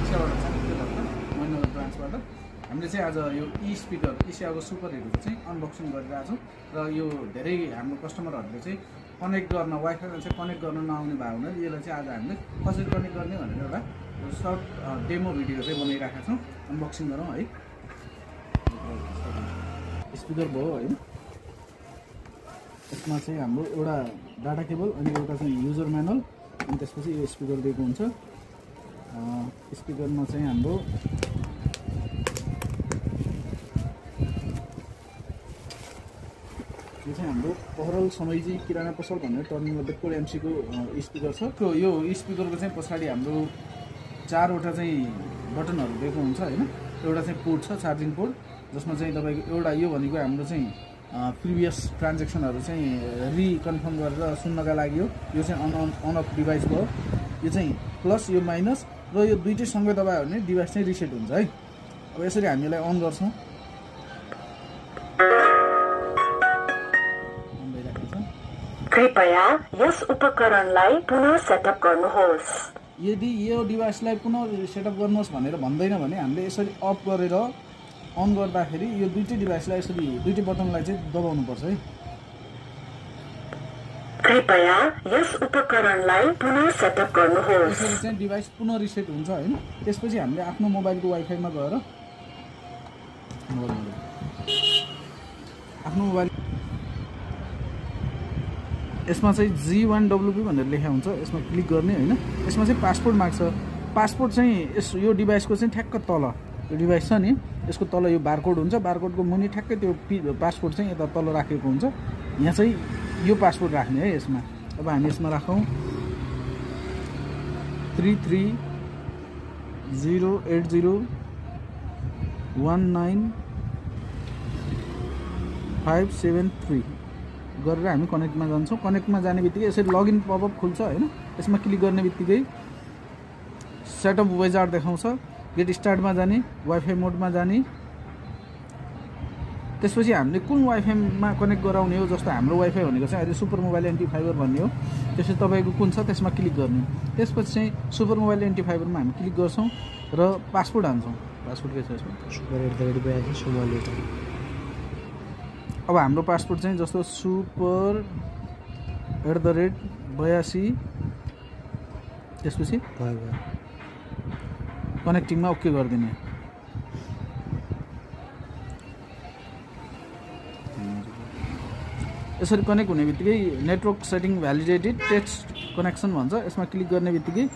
एसियाबाट चाहिँ के भन्छ महेन्द्रनगर ब्रान्चबाट हामीले चाहिँ आज यो ई स्पिकर एसियाको सुपर हिटको चाहिँ अनबक्सिङ गरिरहेको छौँ र यो धेरै हाम्रो कस्टमरहरूले चाहिँ कनेक्ट गर्न वाइफाईमा चाहिँ कनेक्ट गर्न नआउने भएको हुनाले यसलाई चाहिँ आज हामीले कसरी कनेक्ट गर्ने भनेर एउटा सर्ट डेमो भिडियो चाहिँ बनाइरहेका छौँ। अनबक्सिङ गरौँ है। स्पिकर भयो होइन, यसमा चाहिँ हाम्रो एउटा डाटा केबल अनि एउटा चाहिँ युजर म्यानुअल अनि त्यसपछि यो स्पिकर दिएको हुन्छ। स्पिकरमा चाहिँ हाम्रो यो चाहिँ हाम्रो पहरल समयजी किराना पसल भनेर टर्मिनल बेदपुर एमसीको स्पिकर छ। यो स्पिकरको चाहिँ पछाडि हाम्रो 4वटा चाहिँ बटनहरू दिएको हुन्छ होइन। एउटा चाहिँ पोर्ट छ, चार्जिङ पोर्ट, जसमा चाहिँ तपाईँको एउटा यो भनेको हाम्रो चाहिँ प्रिभियस ट्रान्जेक्सनहरू चाहिँ रिकन्फर्म गरेर सुन्नका लागि हो। यो चाहिँ अन अफ डिभाइस भयो। यो चाहिँ प्लस यो माइनस र यो दुईटै सँगै दबायो भने डिभाइस चाहिँ रिसेट हुन्छ है। अब यसरी हामीलाई अन गर्छौँ। कृपया यस उपकरणलाई पुनः सेटअप गर्नुहोस्। यदि यो डिभाइसलाई पुनः सेटअप गर्नुहोस् भनेर भन्दैन भने हामीले यसरी अफ गरेर अन गर्दाखेरि यो दुईटै डिभाइसलाई यसरी दुईटै बटनलाई चाहिँ दबाउनुपर्छ है। कृपया यस उपकरणलाई पुनः सेटअप गर्नुहोस्। यसरी चाहिँ डिभाइस पुनः रिसेट हुन्छ होइन। त्यसपछि हामीले आफ्नो मोबाइलको वाइफाईमा गएर आफ्नो मोबाइल यसमा चाहिँ G1WP भनेर लेखा हुन्छ, यसमा क्लिक गर्ने होइन। यसमा चाहिँ पासपोर्ट माग्छ। पासपोर्ट चाहिँ यो डिभाइसको चाहिँ ठ्याक्क तल यो डिभाइस छ नि, यसको तल यो बारकोड हुन्छ। बारकोडको मुनि ठ्याक्कै त्यो पासपोर्ट चाहिँ यता तल राखेको हुन्छ। यहाँ चाहिँ यो पासपोर्ट राख्ने है यसमा। अब हामी यसमा राखौँ 3308019573 गरेर हामी कनेक्टमा जान्छौँ। कनेक्टमा जाने बित्तिकै यसरी लगइन पपअप खुल्छ होइन। यसमा क्लिक गर्ने बित्तिकै सेटअप विजार्ड देखाउँछ। गेट स्टार्टमा जाने, वाइफाई मोडमा जाने, त्यसपछि हामीले कुन वाइफाईमा कनेक्ट गराउने हो। जस्तो हाम्रो वाइफाई भनेको चाहिँ अहिले सुपर मोबाइल एन्टिफाइबर भन्ने हो। त्यसपछि तपाईँको कुन छ त्यसमा क्लिक गर्ने। त्यसपछि चाहिँ सुपर मोबाइल एन्टिफाइबरमा हामी क्लिक गर्छौँ र पासपोर्ट हान्छौँ। पासपोर्ट के छ यसमा अब हाम्रो पासपोर्ट चाहिँ जस्तो super@82 त्यसपछि कनेक्टिङमा ओके गरिदिने। यसरी कनेक्ट हुने बित्तिकै network setting validated text connection भन्छ। यसमा क्लिक गर्ने बित्तिकै